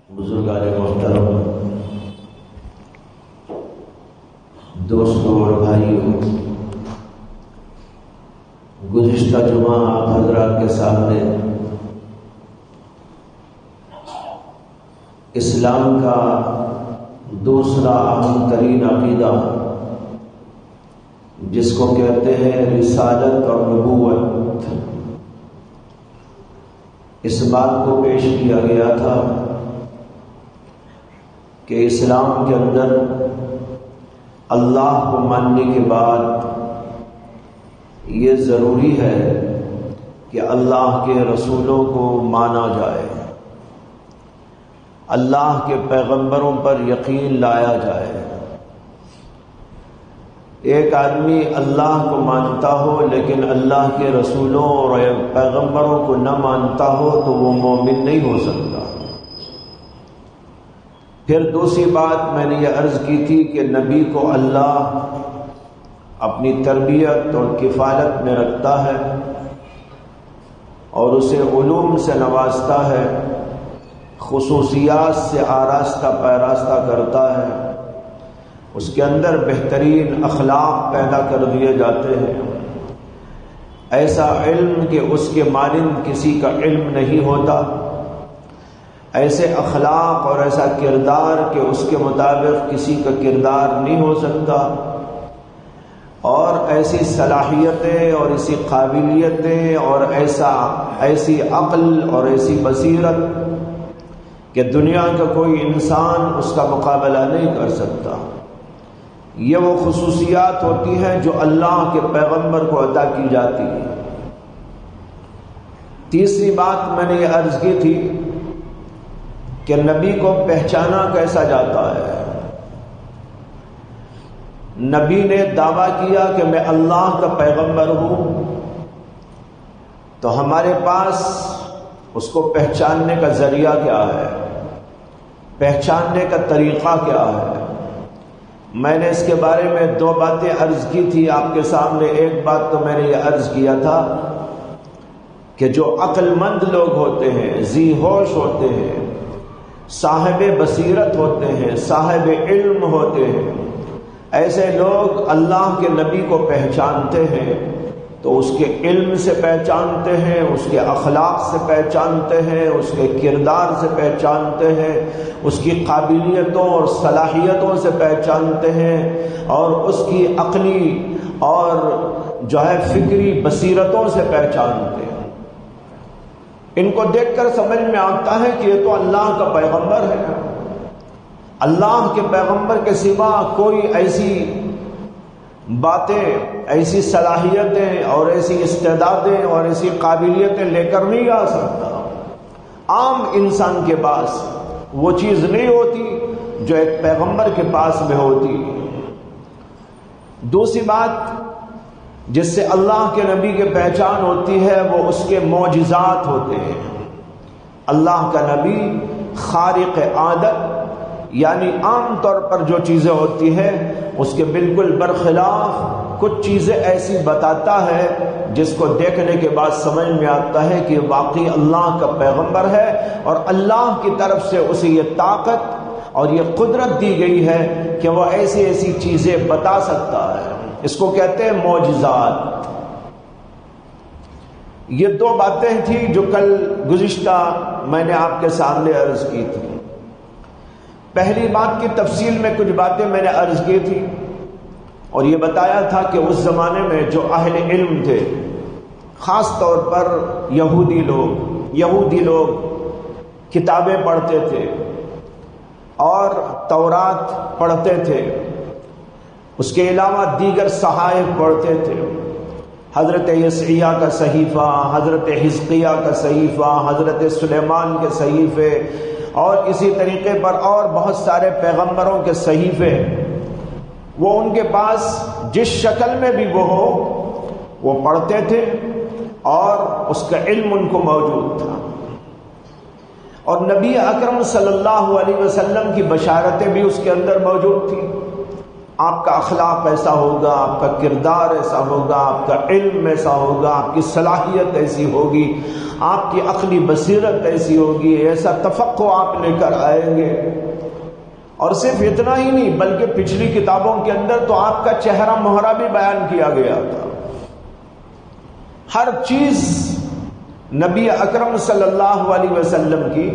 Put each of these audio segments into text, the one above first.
بزرگان محترم، دوستوں اور بھائیوں، گزشتہ جمعہ آپ حضرات کے سامنے اسلام کا دوسرا اہم ترین عقیدہ جس کو کہتے ہیں رسالت اور نبوت، اس بات کو پیش کیا گیا تھا کہ اسلام کے اندر اللہ کو ماننے کے بعد یہ ضروری ہے کہ اللہ کے رسولوں کو مانا جائے، اللہ کے پیغمبروں پر یقین لایا جائے۔ ایک آدمی اللہ کو مانتا ہو لیکن اللہ کے رسولوں اور پیغمبروں کو نہ مانتا ہو تو وہ مومن نہیں ہو سکتا۔ پھر دوسری بات میں نے یہ عرض کی تھی کہ نبی کو اللہ اپنی تربیت اور کفالت میں رکھتا ہے اور اسے علوم سے نوازتا ہے، خصوصیات سے آراستہ پیراستہ کرتا ہے، اس کے اندر بہترین اخلاق پیدا کر دیے جاتے ہیں، ایسا علم کہ اس کے مانند کسی کا علم نہیں ہوتا، ایسے اخلاق اور ایسا کردار کہ اس کے مطابق کسی کا کردار نہیں ہو سکتا، اور ایسی صلاحیتیں اور ایسی قابلیتیں اور ایسی عقل اور ایسی بصیرت کہ دنیا کا کوئی انسان اس کا مقابلہ نہیں کر سکتا۔ یہ وہ خصوصیات ہوتی ہیں جو اللہ کے پیغمبر کو عطا کی جاتی ہے۔ تیسری بات میں نے یہ عرض کی تھی کہ نبی کو پہچانا کیسا جاتا ہے۔ نبی نے دعویٰ کیا کہ میں اللہ کا پیغمبر ہوں، تو ہمارے پاس اس کو پہچاننے کا ذریعہ کیا ہے، پہچاننے کا طریقہ کیا ہے؟ میں نے اس کے بارے میں دو باتیں عرض کی تھی آپ کے سامنے۔ ایک بات تو میں نے یہ عرض کیا تھا کہ جو عقل مند لوگ ہوتے ہیں، ذی ہوش ہوتے ہیں، صاحب بصیرت ہوتے ہیں، صاحب علم ہوتے ہیں، ایسے لوگ اللہ کے نبی کو پہچانتے ہیں تو اس کے علم سے پہچانتے ہیں، اس کے اخلاق سے پہچانتے ہیں، اس کے کردار سے پہچانتے ہیں، اس کی قابلیتوں اور صلاحیتوں سے پہچانتے ہیں، اور اس کی عقلی اور جو ہے فکری بصیرتوں سے پہچانتے ہیں۔ ان کو دیکھ کر سمجھ میں آتا ہے کہ یہ تو اللہ کا پیغمبر ہے۔ اللہ کے پیغمبر کے سوا کوئی ایسی باتیں، ایسی صلاحیتیں اور ایسی استعدادیں اور ایسی قابلیتیں لے کر نہیں آ سکتا۔ عام انسان کے پاس وہ چیز نہیں ہوتی جو ایک پیغمبر کے پاس میں ہوتی۔ دوسری بات جس سے اللہ کے نبی کی پہچان ہوتی ہے وہ اس کے معجزات ہوتے ہیں۔ اللہ کا نبی خارق عادت، یعنی عام طور پر جو چیزیں ہوتی ہیں اس کے بالکل برخلاف کچھ چیزیں ایسی بتاتا ہے جس کو دیکھنے کے بعد سمجھ میں آتا ہے کہ واقعی اللہ کا پیغمبر ہے، اور اللہ کی طرف سے اسے یہ طاقت اور یہ قدرت دی گئی ہے کہ وہ ایسی ایسی چیزیں بتا سکتا ہے۔ اس کو کہتے ہیں معجزات۔ یہ دو باتیں تھیں جو کل گزشتہ میں نے آپ کے سامنے عرض کی تھی۔ پہلی بات کی تفصیل میں کچھ باتیں میں نے عرض کی تھی اور یہ بتایا تھا کہ اس زمانے میں جو اہل علم تھے، خاص طور پر یہودی لوگ کتابیں پڑھتے تھے اور تورات پڑھتے تھے، اس کے علاوہ دیگر صحائف پڑھتے تھے، حضرت یسعیاہ کا صحیفہ، حضرت حزقیہ کا صحیفہ، حضرت سلیمان کے صحیفے، اور اسی طریقے پر اور بہت سارے پیغمبروں کے صحیفے، وہ ان کے پاس جس شکل میں بھی وہ ہو وہ پڑھتے تھے اور اس کا علم ان کو موجود تھا۔ اور نبی اکرم صلی اللہ علیہ وسلم کی بشارتیں بھی اس کے اندر موجود تھیں۔ آپ کا اخلاق ایسا ہوگا، آپ کا کردار ایسا ہوگا، آپ کا علم ایسا ہوگا، آپ کی صلاحیت ایسی ہوگی، آپ کی عقلی بصیرت ایسی ہوگی، ایسا تفقع آپ لے کر آئیں گے۔ اور صرف اتنا ہی نہیں بلکہ پچھلی کتابوں کے اندر تو آپ کا چہرہ مہرہ بھی بیان کیا گیا تھا۔ ہر چیز نبی اکرم صلی اللہ علیہ وسلم کی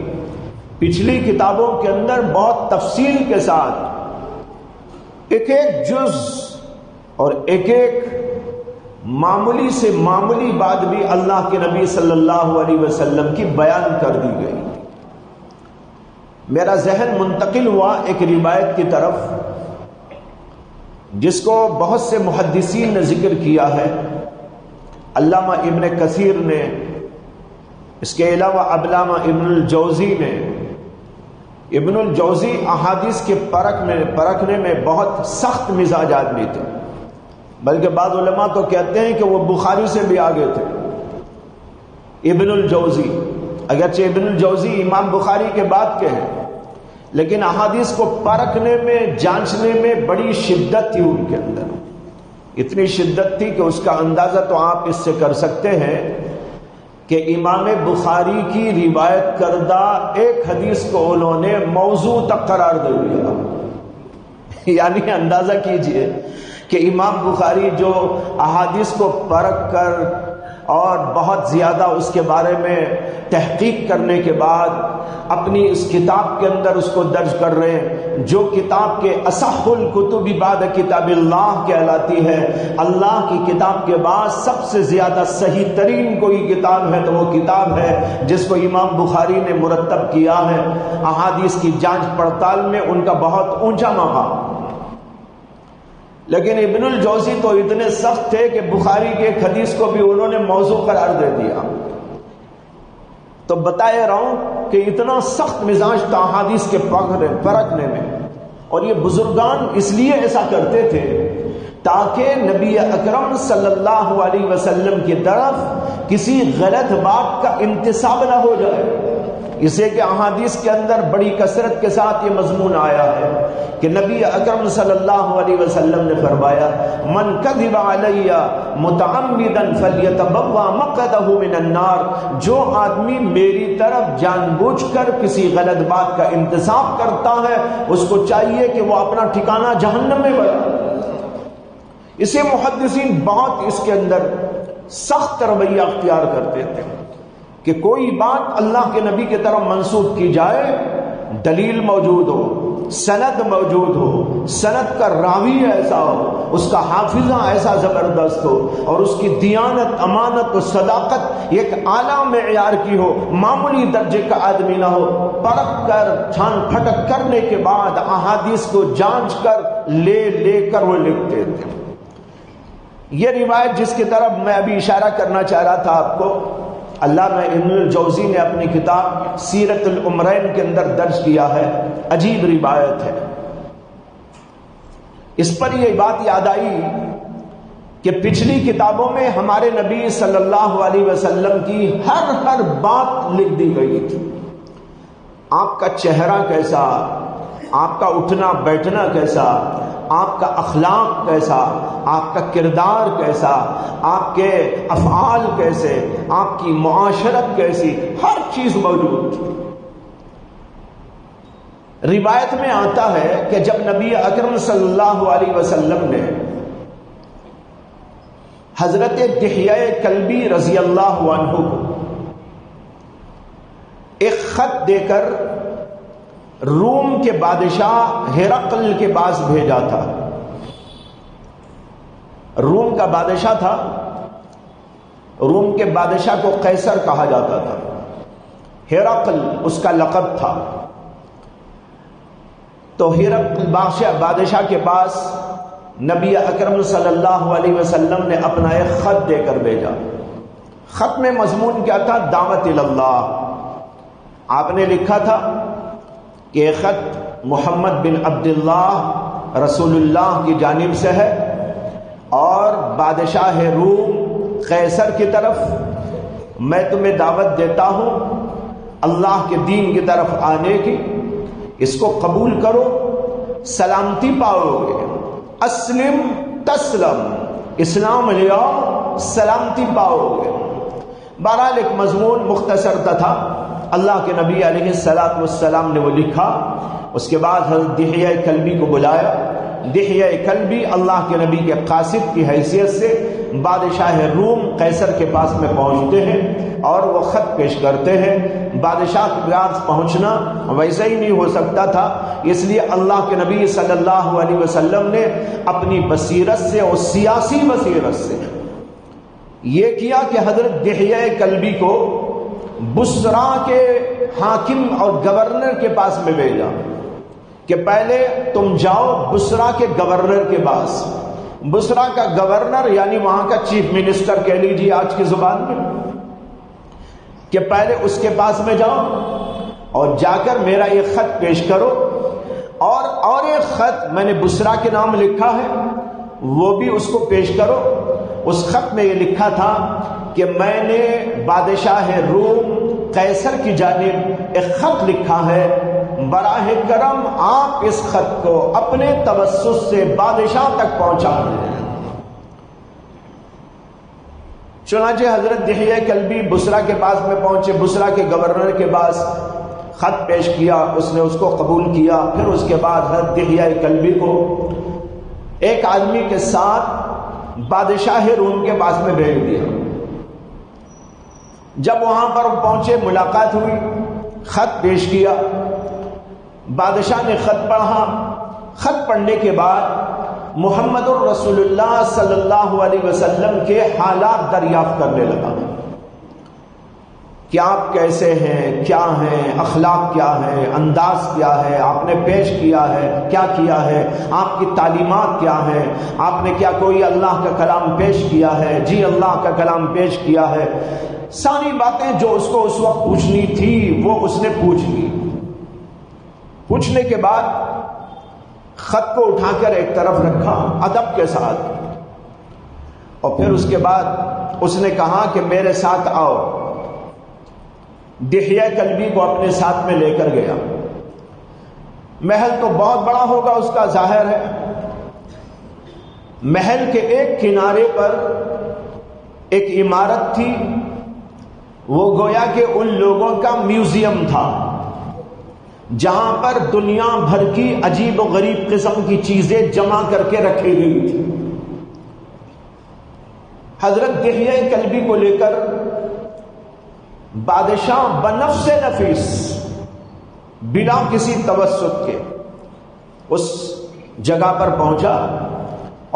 پچھلی کتابوں کے اندر بہت تفصیل کے ساتھ ایک ایک جز اور ایک ایک معمولی سے معمولی بات بھی اللہ کے نبی صلی اللہ علیہ وسلم کی بیان کر دی گئی۔ میرا ذہن منتقل ہوا ایک روایت کی طرف جس کو بہت سے محدثین نے ذکر کیا ہے، علامہ ابن کثیر نے، اس کے علاوہ علامہ ابن الجوزی نے۔ ابن الجوزی احادیث کے پرکھنے میں بہت سخت مزاج آدمی تھے، بلکہ بعض علماء تو کہتے ہیں کہ وہ بخاری سے بھی آگے تھے۔ ابن الجوزی، اگرچہ ابن الجوزی امام بخاری کے بعد کے ہیں، لیکن احادیث کو پرکھنے میں، جانچنے میں بڑی شدت تھی ان کے اندر۔ اتنی شدت تھی کہ اس کا اندازہ تو آپ اس سے کر سکتے ہیں کہ امام بخاری کی روایت کردہ ایک حدیث کو انہوں نے موضوع تک قرار دے دیا۔ یعنی اندازہ کیجئے کہ امام بخاری جو احادیث کو پرکھ کر اور بہت زیادہ اس کے بارے میں تحقیق کرنے کے بعد اپنی اس کتاب کے اندر اس کو درج کر رہے ہیں، جو کتاب کے اصح الکتب بعد کتاب اللہ کہلاتی ہے۔ اللہ کی کتاب کے بعد سب سے زیادہ صحیح ترین کوئی کتاب ہے تو وہ کتاب ہے جس کو امام بخاری نے مرتب کیا ہے۔ احادیث کی جانچ پڑتال میں ان کا بہت اونچا مقام۔ لیکن ابن الجوزی تو اتنے سخت تھے کہ بخاری کے ایک حدیث کو بھی انہوں نے موضوع قرار دے دیا۔ تو بتایا رہا ہوں کہ اتنا سخت مزاج تھا احادیث کے پرکھنے میں، اور یہ بزرگان اس لیے ایسا کرتے تھے تاکہ نبی اکرم صلی اللہ علیہ وسلم کی طرف کسی غلط بات کا انتساب نہ ہو جائے۔ اسے کہ احادیث کے اندر بڑی کثرت کے ساتھ یہ مضمون آیا ہے کہ نبی اکرم صلی اللہ علیہ وسلم نے فرمایا، من کذب علی متعمدا فلیتبوا مقعدہ من النار، جو آدمی میری طرف جان بوجھ کر کسی غلط بات کا انتساب کرتا ہے اس کو چاہیے کہ وہ اپنا ٹھکانہ جہنم میں بنائے۔ اسے محدثین بہت اس کے اندر سخت رویہ اختیار کرتے تھے کہ کوئی بات اللہ کے نبی کی طرف منسوب کی جائے، دلیل موجود ہو، سند موجود ہو، سند کا راوی ایسا ہو، اس کا حافظہ ایسا زبردست ہو، اور اس کی دیانت، امانت و صداقت ایک اعلیٰ معیار کی ہو، معمولی درجے کا آدمی نہ ہو۔ پرکھ کر، چھان پھٹک کرنے کے بعد احادیث کو جانچ کر لے کر وہ لکھتے تھے۔ یہ روایت جس کی طرف میں ابھی اشارہ کرنا چاہ رہا تھا آپ کو، علامہ ابن الجوزی نے اپنی کتاب سیرت العمرین کے اندر درج کیا ہے۔ عجیب روایت ہے۔ اس پر یہ بات یاد آئی کہ پچھلی کتابوں میں ہمارے نبی صلی اللہ علیہ وسلم کی ہر بات لکھ دی گئی تھی۔ آپ کا چہرہ کیسا، آپ کا اٹھنا بیٹھنا کیسا، آپ کا اخلاق کیسا، آپ کا کردار کیسا، آپ کے افعال کیسے، آپ کی معاشرت کیسی، ہر چیز موجود تھی۔ روایت میں آتا ہے کہ جب نبی اکرم صلی اللہ علیہ وسلم نے حضرت دحیہ کلبی رضی اللہ عنہ کو ایک خط دے کر روم کے بادشاہ ہرقل کے پاس بھیجا تھا۔ روم کا بادشاہ تھا، روم کے بادشاہ کو قیصر کہا جاتا تھا، ہرقل اس کا لقب تھا۔ تو ہرقل بادشاہ کے پاس نبی اکرم صلی اللہ علیہ وسلم نے اپنا ایک خط دے کر بھیجا۔ خط میں مضمون کیا تھا؟ دعوت اللہ۔ آپ نے لکھا تھا کہ یہ خط محمد بن عبداللہ رسول اللہ کی جانب سے ہے، اور بادشاہ روم قیصر کی طرف میں تمہیں دعوت دیتا ہوں اللہ کے دین کی طرف آنے کی، اس کو قبول کرو، سلامتی پاؤ گے، اسلم تسلم، اسلام لے آؤ سلامتی پاؤ گے۔ بہرحال ایک مضمون مختصر تھا، اللہ کے نبی علیہ الصلوۃ والسلام نے وہ لکھا۔ اس کے بعد حضرت دحیہ کلبی کو بلایا۔ دحیہ کلبی اللہ کے نبی کے قاصد کی حیثیت سے بادشاہ روم قیصر کے پاس میں پہنچتے ہیں اور وہ خط پیش کرتے ہیں۔ بادشاہ کے پاس پہنچنا ویسا ہی نہیں ہو سکتا تھا، اس لیے اللہ کے نبی صلی اللہ علیہ وسلم نے اپنی بصیرت سے اور سیاسی بصیرت سے یہ کیا کہ حضرت دحیہ کلبی کو بصرہ کے حاکم اور گورنر کے پاس میں بھیجا کہ پہلے تم جاؤ بصرہ کے گورنر کے پاس۔ بصرہ کا گورنر یعنی وہاں کا چیف منسٹر کہہ لیجیے آج کی زبان میں، کہ پہلے اس کے پاس میں جاؤ اور جا کر میرا یہ خط پیش کرو، اور ایک خط میں نے بصرہ کے نام لکھا ہے وہ بھی اس کو پیش کرو۔ اس خط میں یہ لکھا تھا کہ میں نے بادشاہ روم قیصر کی جانب ایک خط لکھا ہے، براہ کرم آپ اس خط کو اپنے توسط سے بادشاہ تک پہنچا دیں۔ چنانچہ حضرت دحیہ کلبی بصرہ کے پاس میں پہنچے، بصرہ کے گورنر کے پاس خط پیش کیا، اس نے اس کو قبول کیا۔ پھر اس کے بعد حضرت دحیہ کلبی کو ایک آدمی کے ساتھ بادشاہ روم کے پاس میں بھیج دیا۔ جب وہاں پر پہنچے، ملاقات ہوئی، خط پیش کیا، بادشاہ نے خط پڑھا۔ خط پڑھنے کے بعد محمد الرسول اللہ صلی اللہ علیہ وسلم کے حالات دریافت کرنے لگا کہ آپ کیسے ہیں، کیا ہیں، اخلاق کیا ہے، انداز کیا ہے، آپ نے پیش کیا ہے، کیا کیا ہے، آپ کی تعلیمات کیا ہے، آپ نے کیا کوئی اللہ کا کلام پیش کیا ہے؟ جی اللہ کا کلام پیش کیا ہے۔ ساری باتیں جو اس کو اس وقت پوچھنی تھی وہ اس نے پوچھ لی۔ پوچھنے کے بعد خط کو اٹھا کر ایک طرف رکھا ادب کے ساتھ، اور پھر اس کے بعد اس نے کہا کہ میرے ساتھ آؤ۔ دحیہ کلبی کو اپنے ساتھ میں لے کر گیا۔ محل تو بہت بڑا ہوگا اس کا، ظاہر ہے۔ محل کے ایک کنارے پر ایک عمارت تھی، وہ گویا کہ ان لوگوں کا میوزیم تھا جہاں پر دنیا بھر کی عجیب و غریب قسم کی چیزیں جمع کر کے رکھی گئی تھی۔ حضرت دحیہ کلبی کو لے کر بادشاہ بنفس نفیس بلا کسی توسط کے اس جگہ پر پہنچا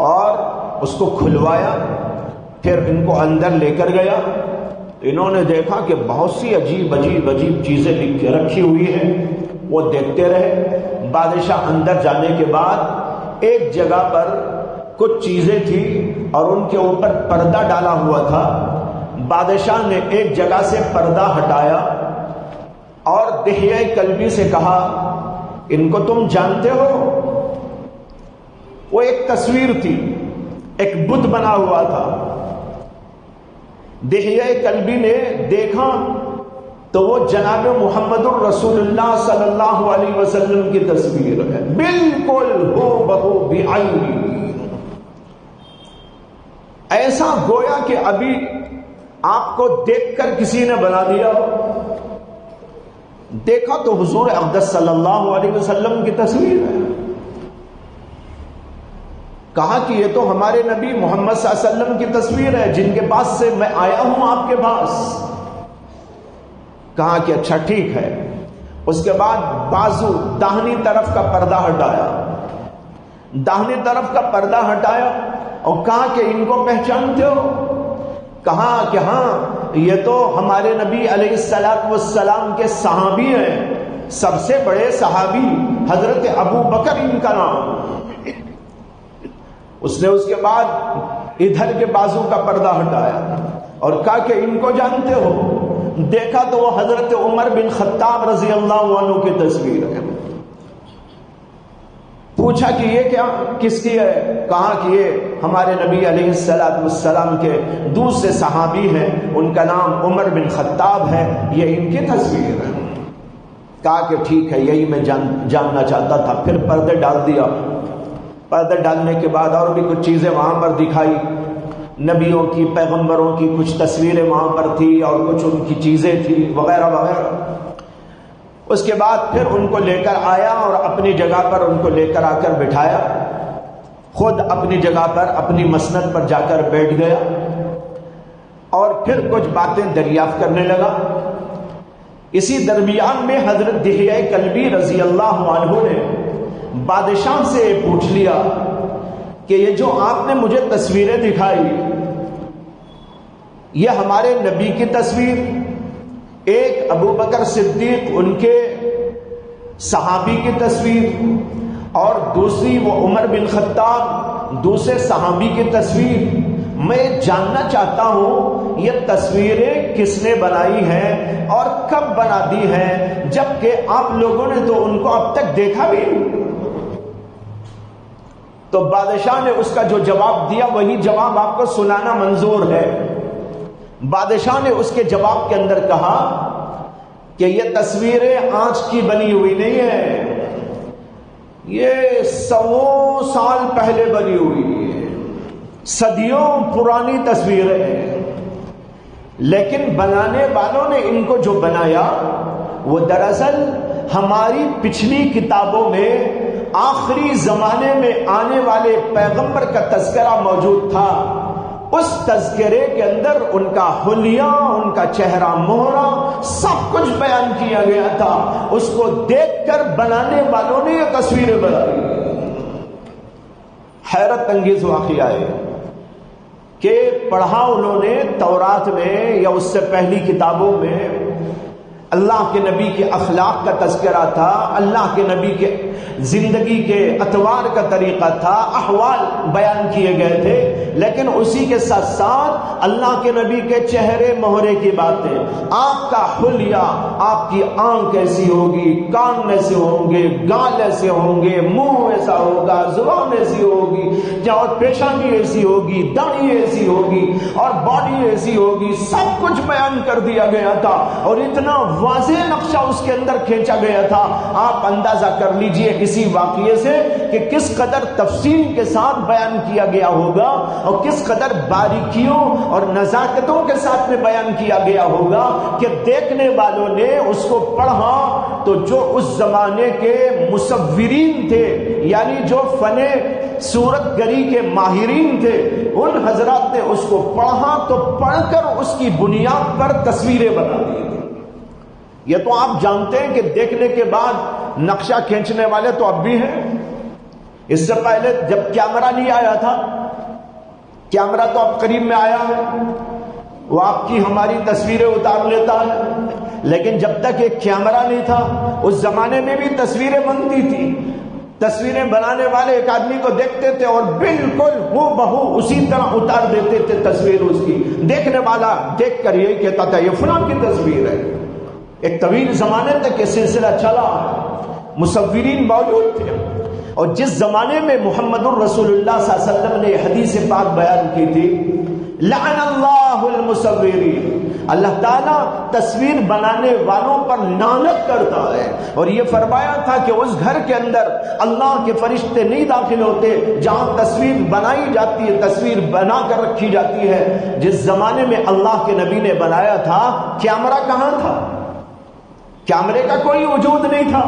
اور اس کو کھلوایا، پھر ان کو اندر لے کر گیا۔ انہوں نے دیکھا کہ بہت سی عجیب چیزیں رکھی ہوئی ہیں، وہ دیکھتے رہے۔ بادشاہ اندر جانے کے بعد ایک جگہ پر کچھ چیزیں تھیں اور ان کے اوپر پردہ ڈالا ہوا تھا۔ بادشاہ نے ایک جگہ سے پردہ ہٹایا اور دحیہ کلبی سے کہا ان کو تم جانتے ہو؟ وہ ایک تصویر تھی، ایک بت بنا ہوا تھا۔ دحیہ کلبی نے دیکھا تو وہ جناب محمد الرسول اللہ صلی اللہ علیہ وسلم کی تصویر ہے، بالکل ہو بہو بعینی، ایسا گویا کہ ابھی آپ کو دیکھ کر کسی نے بنا دیا۔ دیکھا تو حضور اقدس صلی اللہ علیہ وسلم کی تصویر ہے۔ کہا کہ یہ تو ہمارے نبی محمد صلی اللہ علیہ وسلم کی تصویر ہے جن کے پاس سے میں آیا ہوں آپ کے پاس۔ کہا کہ اچھا ٹھیک ہے۔ اس کے بعد بازو داہنی طرف کا پردہ ہٹایا، داہنی طرف کا پردہ ہٹایا اور کہا کہ ان کو پہچانتے ہو؟ کہا کہ ہاں یہ تو ہمارے نبی علیہ الصلوۃ والسلام کے صحابی ہیں، سب سے بڑے صحابی حضرت ابو بکر ان کا نام۔ اس نے اس کے بعد ادھر کے بازو کا پردہ ہٹایا اور کہا کہ ان کو جانتے ہو؟ دیکھا تو وہ حضرت عمر بن خطاب رضی اللہ عنہ کی تصویر ہے۔ پوچھا کہ یہ کیا کس کی ہے؟ کہا کہ یہ ہمارے نبی علیہ الصلوۃ والسلام کے دوسرے صحابی ہیں، ان کا نام عمر بن خطاب ہے، یہ ان کی تصویر ہے۔ کہا کہ ٹھیک ہے، یہی میں جاننا چاہتا تھا۔ پھر پردے ڈال دیا، پردہ ڈالنے کے بعد اور بھی کچھ چیزیں وہاں پر دکھائی، نبیوں کی، پیغمبروں کی کچھ تصویریں وہاں پر تھی اور کچھ ان کی چیزیں تھی وغیرہ وغیرہ۔ اس کے بعد پھر ان کو لے کر آیا اور اپنی جگہ پر ان کو لے کر آ کر بٹھایا، خود اپنی جگہ پر اپنی مسند پر جا کر بیٹھ گیا اور پھر کچھ باتیں دریافت کرنے لگا۔ اسی درمیان میں حضرت دحیہ کلبی رضی اللہ عنہ نے بادشاہ سے پوچھ لیا کہ یہ جو آپ نے مجھے تصویریں دکھائی، یہ ہمارے نبی کی تصویر، ایک ابو بکر صدیق ان کے صحابی کی تصویر، اور دوسری وہ عمر بن خطاب دوسرے صحابی کی تصویر، میں جاننا چاہتا ہوں یہ تصویریں کس نے بنائی ہیں اور کب بنا دی ہیں، جبکہ آپ لوگوں نے تو ان کو اب تک دیکھا بھی نہیں۔ تو بادشاہ نے اس کا جو جواب دیا وہی جواب آپ کو سنانا منظور ہے۔ بادشاہ نے اس کے جواب کے اندر کہا کہ یہ تصویریں آج کی بنی ہوئی نہیں ہیں، یہ 100 سال پہلے بنی ہوئی ہے، صدیوں پرانی تصویریں ہیں، لیکن بنانے والوں نے ان کو جو بنایا وہ دراصل ہماری پچھلی کتابوں میں آخری زمانے میں آنے والے پیغمبر کا تذکرہ موجود تھا، اس تذکرے کے اندر ان کا حلیہ، ان کا چہرہ مہرہ سب کچھ بیان کیا گیا تھا، اس کو دیکھ کر بنانے والوں نے یہ تصویریں بنائی۔ حیرت انگیز واقعہ ہے کہ پڑھا انہوں نے تورات میں یا اس سے پہلی کتابوں میں اللہ کے نبی کے اخلاق کا تذکرہ تھا، اللہ کے نبی کے زندگی کے اطوار کا طریقہ تھا، احوال بیان کیے گئے تھے، لیکن اسی کے ساتھ ساتھ اللہ کے نبی کے چہرے مہرے کی باتیں، آپ کا حلیہ، آپ کی آنکھ ایسی ہوگی، کان ایسے ہوں گے، گال ایسے ہوں گے، منہ ایسا ہوگا، زبان ایسی ہوگی، اور پیشانی ایسی ہوگی، داڑھی ایسی ہوگی اور باڈی ایسی ہوگی، سب کچھ بیان کر دیا گیا تھا، اور اتنا واضح نقشہ اس کے اندر کھینچا گیا تھا۔ آپ اندازہ کر لیجئے اسی واقعے سے کہ کس قدر تفصیل کے ساتھ بیان کیا گیا ہوگا اور کس قدر باریکیوں اور نزاکتوں کے ساتھ میں بیان کیا گیا ہوگا کہ دیکھنے والوں نے اس کو پڑھا تو جو اس زمانے کے مصورین تھے، یعنی جو فن صورت گری کے ماہرین تھے، ان حضرات نے اس کو پڑھا تو پڑھ کر اس کی بنیاد پر تصویریں بنا دی۔ یہ تو آپ جانتے ہیں کہ دیکھنے کے بعد نقشہ کھینچنے والے تو اب بھی ہیں۔ اس سے پہلے جب کیمرہ نہیں آیا تھا، کیمرہ تو اب قریب میں آیا ہے، وہ آپ کی ہماری تصویریں اتار لیتا ہے، لیکن جب تک ایک کیمرہ نہیں تھا اس زمانے میں بھی تصویریں بنتی تھی۔ تصویریں بنانے والے ایک آدمی کو دیکھتے تھے اور بالکل وہ بہو اسی طرح اتار دیتے تھے تصویر اس کی، دیکھنے والا دیکھ کر یہی کہتا تھا یہ فلاں کی تصویر ہے۔ ایک طویل زمانے تک یہ سلسلہ چلا، مصورین موجود تھے، اور جس زمانے میں محمد الرسول اللہ صلی اللہ علیہ وسلم نے حدیث پاک بیان کی تھی، لعن اللہ المصورین، اللہ تعالیٰ تصویر بنانے والوں پر لعنت کرتا ہے، اور یہ فرمایا تھا کہ اس گھر کے اندر اللہ کے فرشتے نہیں داخل ہوتے جہاں تصویر بنائی جاتی ہے، تصویر بنا کر رکھی جاتی ہے۔ جس زمانے میں اللہ کے نبی نے بنایا تھا، کیمرہ کہاں تھا؟ کیمرے کا کوئی وجود نہیں تھا،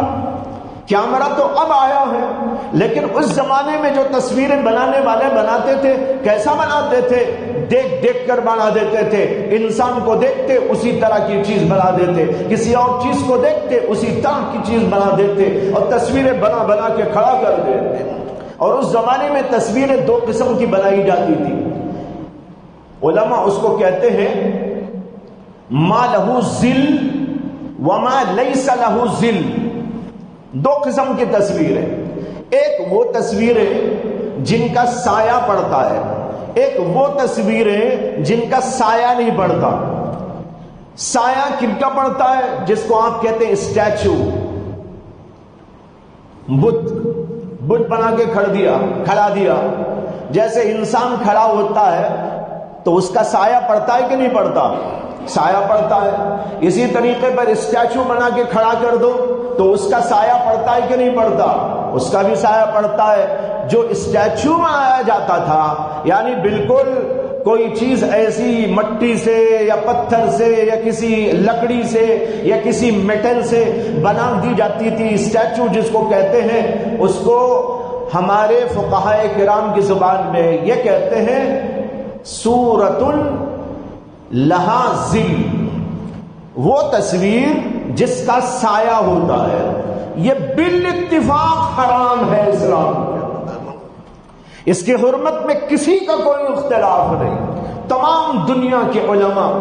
کیمرہ تو اب آیا ہے، لیکن اس زمانے میں جو تصویریں بنانے والے بناتے تھے کیسا بناتے تھے؟ دیکھ دیکھ کر بنا دیتے تھے، انسان کو دیکھتے اسی طرح کی چیز بنا دیتے، کسی اور چیز کو دیکھتے اسی طرح کی چیز بنا دیتے، اور تصویریں بنا بنا کے کھڑا کر دیتے۔ اور اس زمانے میں تصویریں دو قسم کی بنائی جاتی تھی، علماء اس کو کہتے ہیں ما لہ ظل وما لیس لہ ظل۔ دو قسم کی تصویریں، ایک وہ تصویریں جن کا سایہ پڑتا ہے، ایک وہ تصویریں جن کا سایہ نہیں پڑتا۔ سایہ کن کا پڑتا ہے؟ جس کو آپ کہتے ہیں اسٹیچو، بت بنا کے کھڑا دیا، جیسے انسان کھڑا ہوتا ہے تو اس کا سایہ پڑتا ہے کہ نہیں پڑتا؟ سایہ پڑتا ہے۔ اسی طریقے پر اسٹیچو بنا کے کھڑا کر دو تو اس کا سایہ پڑتا ہے کہ نہیں پڑتا؟ اس کا بھی سایہ پڑتا ہے۔ جو اسٹیچو بنایا جاتا تھا، یعنی بالکل کوئی چیز ایسی مٹی سے یا پتھر سے یا کسی لکڑی سے یا کسی میٹل سے بنا دی جاتی تھی، اسٹیچو جس کو کہتے ہیں، اس کو ہمارے فقہائے کرام کی زبان میں یہ کہتے ہیں صورت لہا ظل، وہ تصویر جس کا سایہ ہوتا ہے۔ یہ بالاتفاق حرام ہے اسلام کے اندر، اس کی حرمت میں کسی کا کوئی اختلاف نہیں۔ تمام دنیا کے علماء،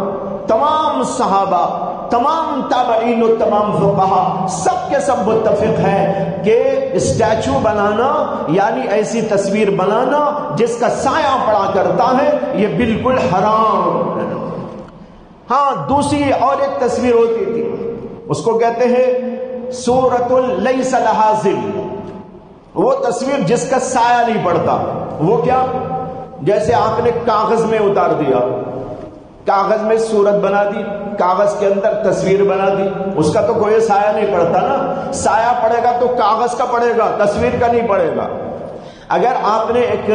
تمام صحابہ، تمام تابعین و تمام فقہا سب کے سب متفق ہیں کہ اسٹیچو بنانا یعنی ایسی تصویر بنانا جس کا سایہ پڑا کرتا ہے یہ بالکل حرام ہے۔ ہاں دوسری اور ایک تصویر ہوتی تھی، اس کو کہتے ہیں صورت لیس لہا ظل، وہ تصویر جس کا سایہ نہیں پڑتا۔ وہ کیا؟ جیسے آپ نے کاغذ میں اتار دیا، کاغذ میں صورت بنا دی، کاغذ کے اندر تصویر بنا دی، اس کا تو کوئی سایہ نہیں پڑتا نا، سایہ پڑے گا تو کاغذ کا پڑے گا، تصویر کا نہیں پڑے گا۔ اگر آپ نے ایک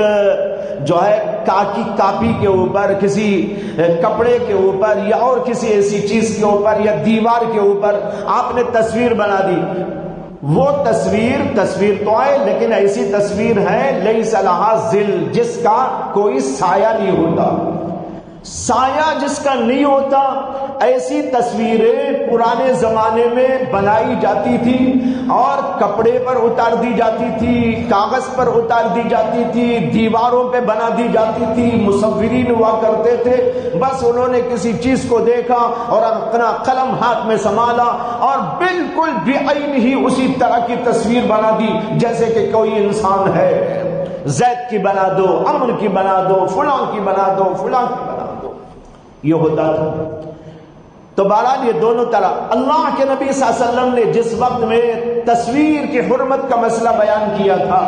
جو ہے کاپی کے اوپر، کسی کپڑے کے اوپر یا اور کسی ایسی چیز کے اوپر یا دیوار کے اوپر آپ نے تصویر بنا دی، وہ تصویر تو آئے لیکن ایسی تصویر ہے لیس لہا ظل، جس کا کوئی سایہ نہیں ہوتا۔ سایہ جس کا نہیں ہوتا، ایسی تصویریں پرانے زمانے میں بنائی جاتی تھی اور کپڑے پر اتار دی جاتی تھی، کاغذ پر اتار دی جاتی تھی، دیواروں پہ بنا دی جاتی تھی۔ مصورین ہوا کرتے تھے، بس انہوں نے کسی چیز کو دیکھا اور اپنا قلم ہاتھ میں سنبھالا اور بالکل بعین ہی اسی طرح کی تصویر بنا دی جیسے کہ کوئی انسان ہے۔ زید کی بنا دو، عمر کی بنا دو، فلاں کی بنا دو، فلاں کی بنا دو، یہ ہوتا تھا۔ تو بہرحال یہ دونوں طرح اللہ کے نبی صلی اللہ علیہ وسلم نے جس وقت میں تصویر کی حرمت کا مسئلہ بیان کیا تھا،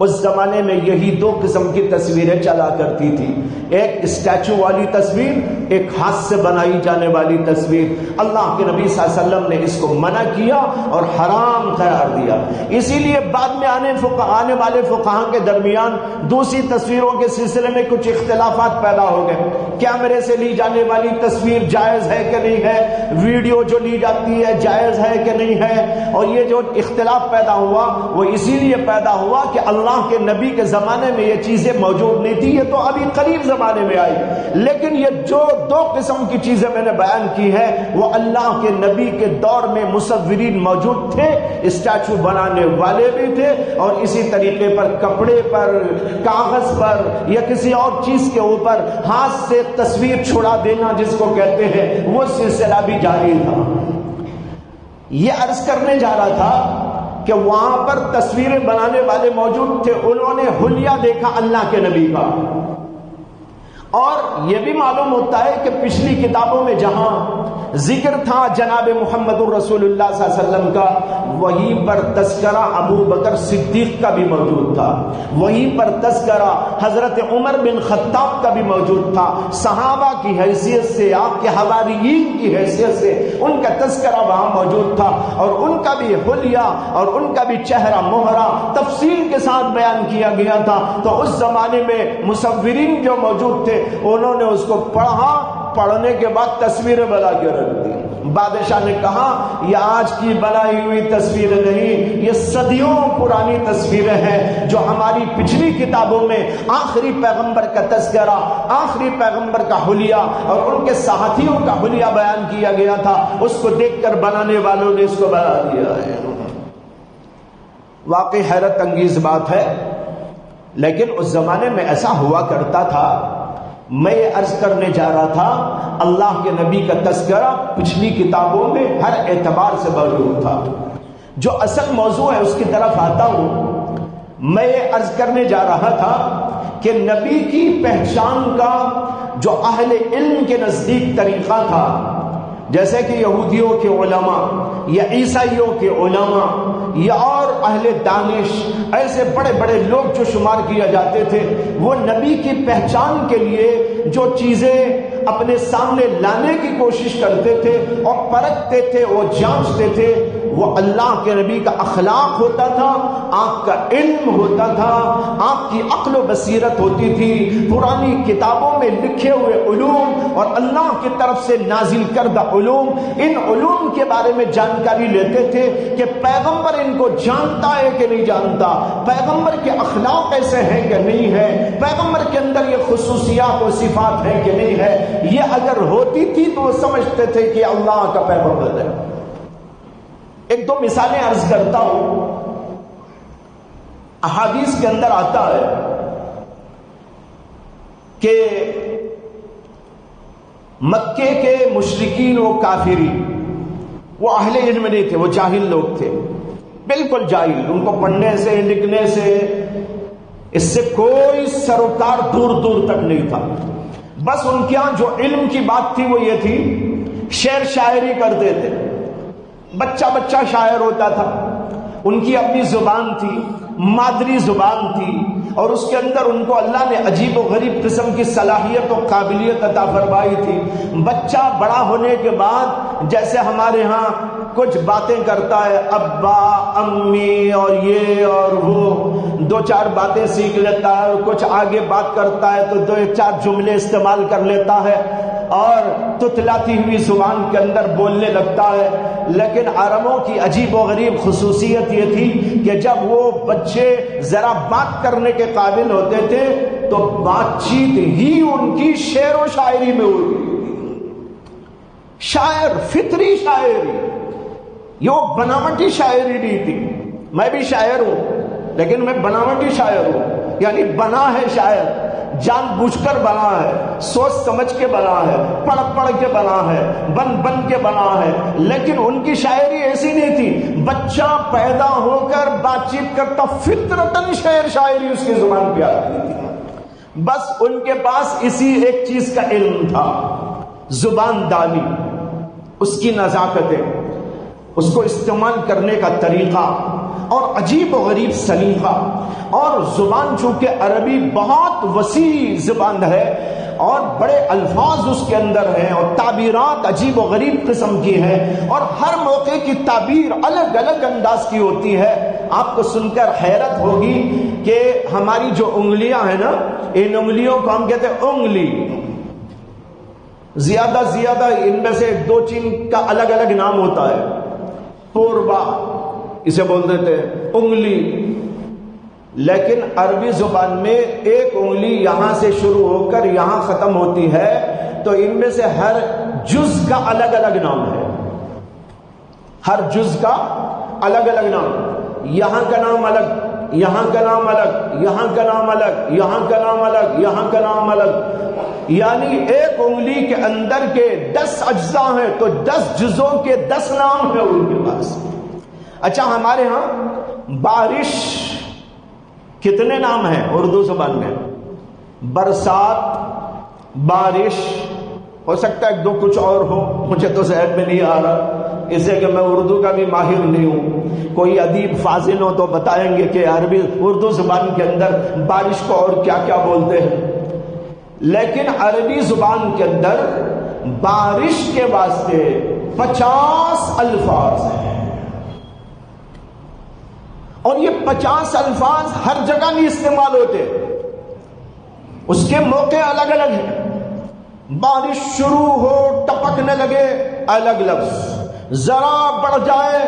اس زمانے میں یہی دو قسم کی تصویریں چلا کرتی تھی، ایک اسٹیچو والی تصویر، ایک ہاتھ سے بنائی جانے والی تصویر۔ اللہ کے نبی صلی اللہ علیہ وسلم نے اس کو منع کیا اور حرام قرار دیا۔ اسی لیے بعد میں آنے والے فقہاء کے درمیان دوسری تصویروں کے سلسلے میں کچھ اختلافات پیدا ہو گئے۔ کیمرے سے لی جانے والی تصویر جائز ہے کہ نہیں ہے، ویڈیو جو لی جاتی ہے جائز ہے کہ نہیں ہے، اور یہ جو اختلاف پیدا ہوا وہ اسی لیے پیدا ہوا کہ اللہ کے نبی کے زمانے میں یہ چیزیں موجود نہیں تھی، یہ تو ابھی قریب زمانے میں آئی۔ لیکن یہ جو دو قسم کی چیزیں میں نے بیان کی ہے وہ اللہ کے نبی کے دور میں مصورین موجود تھے، اسٹیچو بنانے والے بھی تھے، اور اسی طریقے پر کپڑے پر، کاغذ پر یا کسی اور چیز کے اوپر ہاتھ سے تصویر چھڑا دینا جس کو کہتے ہیں، وہ سلسلہ بھی جاری تھا۔ یہ عرض کرنے جا رہا تھا کہ وہاں پر تصویریں بنانے والے موجود تھے، انہوں نے حلیہ دیکھا اللہ کے نبی کا، اور یہ بھی معلوم ہوتا ہے کہ پچھلی کتابوں میں جہاں ذکر تھا جناب محمد الرسول اللہ صلی اللہ علیہ وسلم کا، وہیں پر تذکرہ ابو بکر صدیق کا بھی موجود تھا، وہیں پر تذکرہ حضرت عمر بن خطاب کا بھی موجود تھا۔ صحابہ کی حیثیت سے، آپ کے حواریین کی حیثیت سے ان کا تذکرہ وہاں موجود تھا، اور ان کا بھی حلیہ اور ان کا بھی چہرہ مہرہ تفصیل کے ساتھ بیان کیا گیا تھا۔ تو اس زمانے میں مصورین جو موجود تھے انہوں نے اس کو پڑھا، پڑھنے کے بعد تصویریں بنا کے رکھ دی۔ بادشاہ نے کہا یہ آج کی بنائی ہوئی تصویریں نہیں، یہ صدیوں پرانی تصویریں ہیں جو ہماری پچھلی کتابوں میں آخری پیغمبر کا تذکرہ، آخری پیغمبر کا حلیہ اور ان کے ساتھیوں کا حلیہ بیان کیا گیا تھا، اس کو دیکھ کر بنانے والوں نے اس کو بنا دیا ہے۔ واقعی حیرت انگیز بات ہے، لیکن اس زمانے میں ایسا ہوا کرتا تھا۔ میں یہ عرض کرنے جا رہا تھا اللہ کے نبی کا تذکرہ پچھلی کتابوں میں ہر اعتبار سے موجود تھا۔ جو اصل موضوع ہے اس کی طرف آتا ہوں۔ میں یہ عرض کرنے جا رہا تھا کہ نبی کی پہچان کا جو اہل علم کے نزدیک طریقہ تھا، جیسے کہ یہودیوں کے علماء یا عیسائیوں کے علماء یا اور اہل دانش، ایسے بڑے بڑے لوگ جو شمار کیا جاتے تھے، وہ نبی کی پہچان کے لیے جو چیزیں اپنے سامنے لانے کی کوشش کرتے تھے اور پرکھتے تھے، وہ جانچتے تھے، وہ اللہ کے نبی کا اخلاق ہوتا تھا، آپ کا علم ہوتا تھا، آپ کی عقل و بصیرت ہوتی تھی، پرانی کتابوں میں لکھے ہوئے علوم اور اللہ کی طرف سے نازل کردہ علوم، ان علوم کے بارے میں جانکاری لیتے تھے کہ پیغمبر ان کو جانتا ہے کہ نہیں جانتا، پیغمبر کے اخلاق ایسے ہیں کہ نہیں ہے، پیغمبر کے اندر یہ خصوصیات و صفات ہیں کہ نہیں ہے۔ یہ اگر ہوتی تھی تو وہ سمجھتے تھے کہ اللہ کا پیغمبر ہے۔ ایک دو مثالیں عرض کرتا ہوں۔ احادیث کے اندر آتا ہے کہ مکے کے مشرکین و کافرین، وہ اہل علم نہیں تھے، وہ جاہل لوگ تھے، بالکل جاہل، ان کو پڑھنے سے لکھنے سے اس سے کوئی سروکار دور دور تک نہیں تھا۔ بس ان کے یہاں جو علم کی بات تھی وہ یہ تھی، شعر شاعری کرتے تھے، بچہ بچہ شاعر ہوتا تھا، ان کی اپنی زبان تھی، مادری زبان تھی، اور اس کے اندر ان کو اللہ نے عجیب و غریب قسم کی صلاحیت و قابلیت عطا فرمائی تھی۔ بچہ بڑا ہونے کے بعد جیسے ہمارے ہاں کچھ باتیں کرتا ہے، ابا امی اور یہ اور وہ، دو چار باتیں سیکھ لیتا ہے، اور کچھ آگے بات کرتا ہے تو دو چار جملے استعمال کر لیتا ہے اور تتلاتی ہوئی زبان کے اندر بولنے لگتا ہے۔ لیکن عربوں کی عجیب و غریب خصوصیت یہ تھی کہ جب وہ بچے ذرا بات کرنے کے قابل ہوتے تھے تو بات چیت ہی ان کی شعر و شاعری میں ہوتی، شاعر، فطری شاعری، یہ وہ بناوٹی شاعری نہیں تھی۔ میں بھی شاعر ہوں لیکن میں بناوٹی شاعر ہوں، یعنی بنا ہے شاعر، جان بوجھ کر بنا ہے، سوچ سمجھ کے بنا ہے، پڑھ پڑھ کے بنا ہے، بن کے بنا ہے۔ لیکن ان کی شاعری ایسی نہیں تھی، بچہ پیدا ہو کر بات چیت کرتا فطرتاً شعر شاعری اس کی زبان پہ آتی تھی۔ بس ان کے پاس اسی ایک چیز کا علم تھا، زبان دانی، اس کی نزاکتیں، اس کو استعمال کرنے کا طریقہ اور عجیب و غریب سلیقہ۔ اور زبان چونکہ عربی بہت وسیع زبان ہے اور بڑے الفاظ اس کے اندر ہیں اور تعبیرات عجیب و غریب قسم کی ہیں، اور ہر موقع کی تعبیر الگ الگ انداز کی ہوتی ہے۔ آپ کو سن کر حیرت ہوگی کہ ہماری جو انگلیاں ہیں نا، ان انگلیوں کو ہم کہتے ہیں انگلی، زیادہ ان میں سے دو چین کا الگ الگ نام ہوتا ہے، پوربا اسے بول دیتے ہیں انگلی، لیکن عربی زبان میں ایک انگلی یہاں سے شروع ہو کر یہاں ختم ہوتی ہے، تو ان میں سے ہر جز کا الگ الگ نام ہے، ہر جز کا الگ الگ نام، یہاں کا نام الگ، یہاں کا نام الگ، یہاں کا نام الگ، یہاں کا نام الگ، یہاں کا نام الگ، یعنی ایک انگلی کے اندر کے 10 اجزاء ہیں تو 10 جزوں کے 10 نام ہیں ان کے پاس۔ اچھا، ہمارے ہاں بارش کتنے نام ہیں اردو زبان میں؟ برسات، بارش، ہو سکتا ہے دو کچھ اور ہو، مجھے تو ذہن میں نہیں آ رہا، اس لیے کہ میں اردو کا بھی ماہر نہیں ہوں۔ کوئی ادیب فاضل ہو تو بتائیں گے کہ عربی اردو زبان کے اندر بارش کو اور کیا کیا بولتے ہیں۔ لیکن عربی زبان کے اندر بارش کے واسطے 50 الفاظ ہیں، اور یہ 50 الفاظ ہر جگہ نہیں استعمال ہوتے، اس کے موقع الگ الگ ہیں۔ بارش شروع ہو، ٹپکنے لگے، الگ لفظ، ذرا بڑھ جائے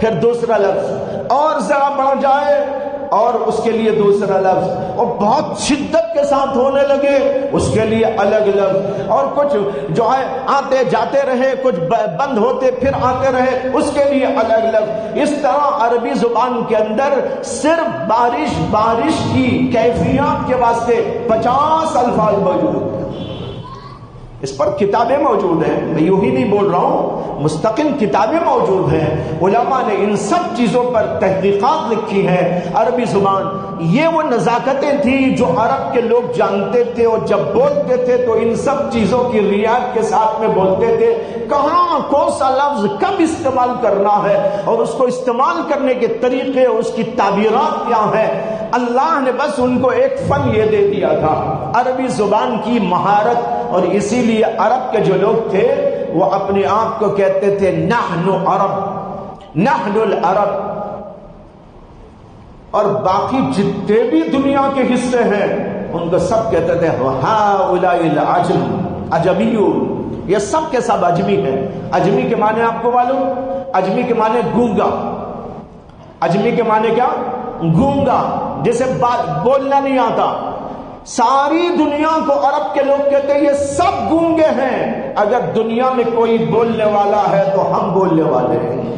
پھر دوسرا لفظ، اور ذرا بڑھ جائے اور اس کے لیے دوسرا لفظ، اور بہت شدت کے ساتھ ہونے لگے اس کے لیے الگ لفظ، اور کچھ جو ہے آتے جاتے رہے، کچھ بند ہوتے پھر آتے رہے اس کے لیے الگ لفظ۔ اس طرح عربی زبان کے اندر صرف بارش کی کیفیات کے واسطے 50 الفاظ موجود ہیں۔ اس پر کتابیں موجود ہیں، میں یوں ہی نہیں بول رہا ہوں، مستقل کتابیں موجود ہیں، علماء نے ان سب چیزوں پر تحقیقات لکھی ہیں۔ عربی زبان یہ وہ نزاکتیں تھیں جو عرب کے لوگ جانتے تھے، اور جب بولتے تھے تو ان سب چیزوں کی رعایت کے ساتھ میں بولتے تھے، کہاں کون سا لفظ کب استعمال کرنا ہے اور اس کو استعمال کرنے کے طریقے، اس کی تعبیرات کیا ہیں۔ اللہ نے بس ان کو ایک فن یہ دے دیا تھا، عربی زبان کی مہارت، اور اسی لیے عرب کے جو لوگ تھے وہ اپنے آپ کو کہتے تھے نحن عرب، نحن العرب، اور باقی جتنے بھی دنیا کے حصے ہیں ان کو سب کہتے تھے ہؤلاء العجم، عجمیون، یہ سب کے سب اجمی ہیں۔ اجمی کے معنی آپ کو معلوم؟ اجمی کے معنی گونگا۔ اجمی کے معنی کیا؟ گونگا، جسے بولنا نہیں آتا۔ ساری دنیا کو عرب کے لوگ کہتے ہیں یہ سب گونگے ہیں، اگر دنیا میں کوئی بولنے والا ہے تو ہم بولنے والے ہیں۔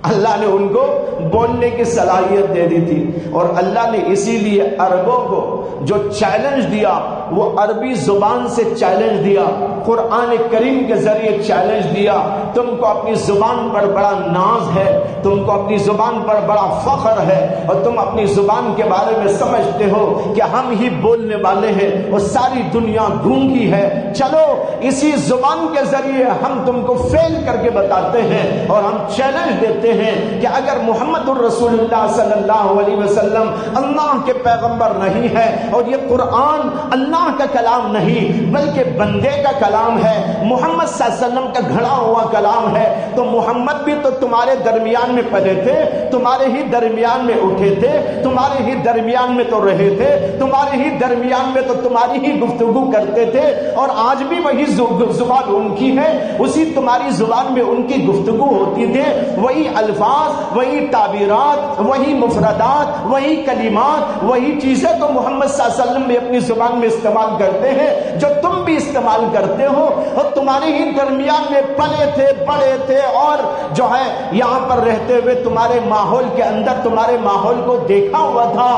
اللہ نے ان کو بولنے کی صلاحیت دے دی تھی، اور اللہ نے اسی لیے عربوں کو جو چیلنج دیا وہ عربی زبان سے چیلنج دیا، قرآن کریم کے ذریعے چیلنج دیا۔ تم کو اپنی زبان پر بڑا ناز ہے، تم کو اپنی زبان پر بڑا فخر ہے، اور تم اپنی زبان کے بارے میں سمجھتے ہو کہ ہم ہی بولنے والے ہیں اور ساری دنیا گونگی ہے۔ چلو اسی زبان کے ذریعے ہم تم کو فیل کر کے بتاتے ہیں، اور ہم چیلنج دیتے ہیں کہ اگر محمد الرسول اللہ صلی اللہ علیہ وسلم اللہ کے پیغمبر نہیں ہے، اور یہ قرآن اللہ کا کلام نہیں بلکہ بندے کا کلام ہے، محمد صلی اللہ علیہ وسلم کا گھڑا ہوا کلام ہے، تو محمد بھی تو تمہارے درمیان میں پلے تھے، تمہارے ہی درمیان میں اٹھے تھے، تمہارے ہی درمیان میں تو رہے تھے، تمہارے ہی درمیان میں تو تمہاری ہی گفتگو کرتے تھے، اور آج بھی وہی زبان ان کی ہے، اسی تمہاری زبان میں ان کی گفتگو ہوتی تھی، وہی الفاظ، وہی تعبیرات، وہی مفردات، وہی کلمات، وہی چیزیں تو محمد صلی اللہ علیہ وسلم بھی اپنی زبان میں استعمال کرتے ہیں جو تم بھی استعمال کرتے ہو، اور تمہارے ہی درمیان میں پلے تھے، بڑے تھے، اور جو ہے یہاں پر رہتے ہوئے تمہارے ماحول کے اندر تمہارے ماحول کو دیکھا ہوا تھا۔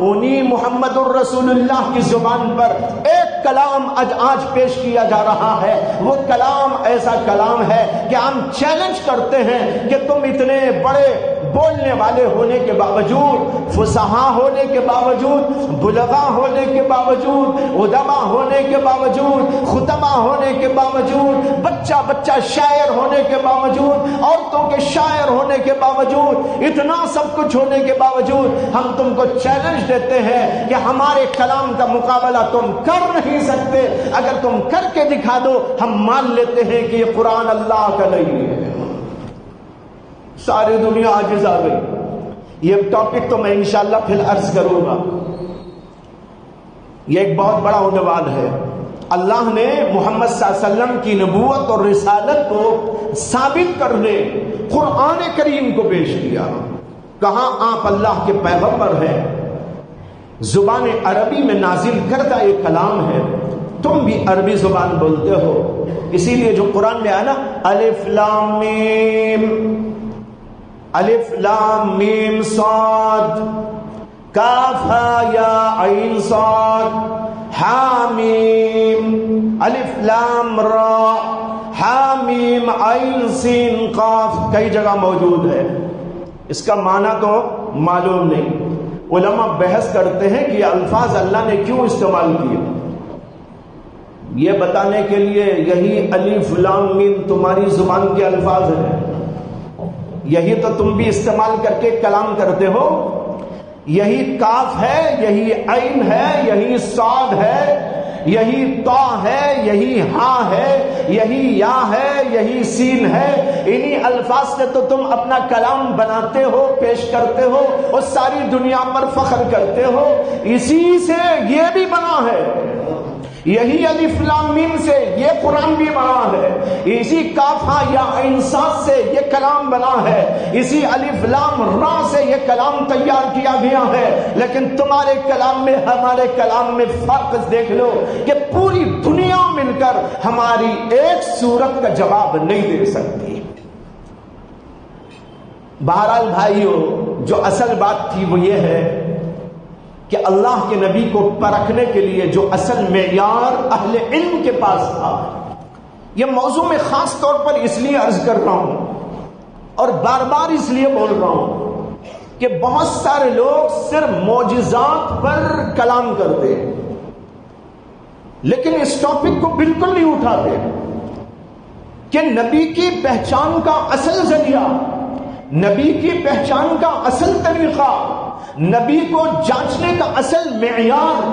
انہی محمد الرسول اللہ کی زبان پر ایک کلام آج پیش کیا جا رہا ہے، وہ کلام ایسا کلام ہے کہ ہم چیلنج کرتے ہیں کہ تم اتنے بڑے بولنے والے ہونے کے باوجود، فصحا ہونے کے باوجود، بلغا ہونے کے باوجود، ادبا ہونے کے باوجود، خطبہ ہونے کے باوجود، بچہ شاعر ہونے کے باوجود، عورتوں کے شاعر ہونے کے باوجود، اتنا سب کچھ ہونے کے باوجود ہم تم کو چیلنج دیتے ہیں کہ ہمارے کلام کا مقابلہ تم کر نہیں سکتے، اگر تم کر کے دکھا دو ہم مان لیتے ہیں کہ یہ قرآن اللہ کا نہیں ہے۔ ساری دنیا عاجز آ گئی۔ یہ ٹاپک تو میں انشاءاللہ پھر عرض کروں گا، یہ ایک بہت بڑا عنوان ہے۔ اللہ نے محمد صلی اللہ علیہ وسلم کی نبوت اور رسالت کو ثابت کرنے قرآن کریم کو پیش کیا، کہا آپ اللہ کے پیغمبر ہیں، زبان عربی میں نازل کردہ ایک کلام ہے، تم بھی عربی زبان بولتے ہو، اسی لیے جو قرآن میں آیا نا الف لام میم، الف لام میم صاد کاف ہا یا عین صاد حامیم، الف لام را حامیم عین سین قاف، کئی جگہ موجود ہے، اس کا معنی تو معلوم نہیں۔ علماء بحث کرتے ہیں کہ یہ الفاظ اللہ نے کیوں استعمال کیے، یہ بتانے کے لیے یہی الف لام میم تمہاری زبان کے الفاظ ہیں، یہی تو تم بھی استعمال کر کے کلام کرتے ہو، یہی کاف ہے، یہی عین ہے، یہی صاد ہے، یہی طا ہے، یہی ہاں ہے، یہی یا ہے، یہی سین ہے، انہی الفاظ سے تو تم اپنا کلام بناتے ہو، پیش کرتے ہو اور ساری دنیا پر فخر کرتے ہو، اسی سے یہ بھی بنا ہے، یہی الف لام میم سے یہ قرآن بھی بنا ہے، اسی کاف ہا یا عین صاد سے یہ کلام بنا ہے، اسی الف لام را سے یہ کلام تیار کیا گیا ہے، لیکن تمہارے کلام میں ہمارے کلام میں فرق دیکھ لو کہ پوری دنیا مل کر ہماری ایک صورت کا جواب نہیں دے سکتی۔ بہرحال بھائیو، جو اصل بات تھی وہ یہ ہے کہ اللہ کے نبی کو پرکھنے کے لیے جو اصل معیار اہل علم کے پاس تھا، یہ موضوع میں خاص طور پر اس لیے عرض کر رہا ہوں اور بار بار اس لیے بول رہا ہوں کہ بہت سارے لوگ صرف معجزات پر کلام کرتے ہیں لیکن اس ٹاپک کو بالکل نہیں اٹھاتے کہ نبی کی پہچان کا اصل ذریعہ، نبی کی پہچان کا اصل طریقہ، نبی کو جانچنے کا اصل معیار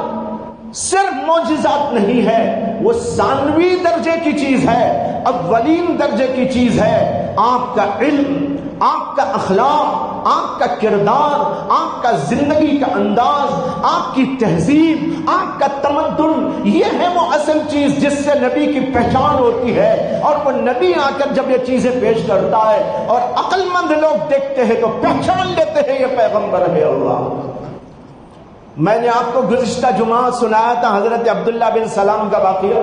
صرف معجزات نہیں ہے، وہ ثانوی درجے کی چیز ہے، اولین درجے کی چیز ہے، آپ کا علم، آپ کا اخلاق، آپ کا کردار، آپ کا زندگی کا انداز، آپ کی تہذیب، آپ کا تمدن، یہ ہے وہ اصل چیز جس سے نبی کی پہچان ہوتی ہے۔ اور وہ نبی آ کر جب یہ چیزیں پیش کرتا ہے اور عقل مند لوگ دیکھتے ہیں تو پہچان لیتے ہیں یہ پیغمبر ہے اللہ۔ میں نے آپ کو گزشتہ جمعہ سنایا تھا حضرت عبداللہ بن سلام کا واقعہ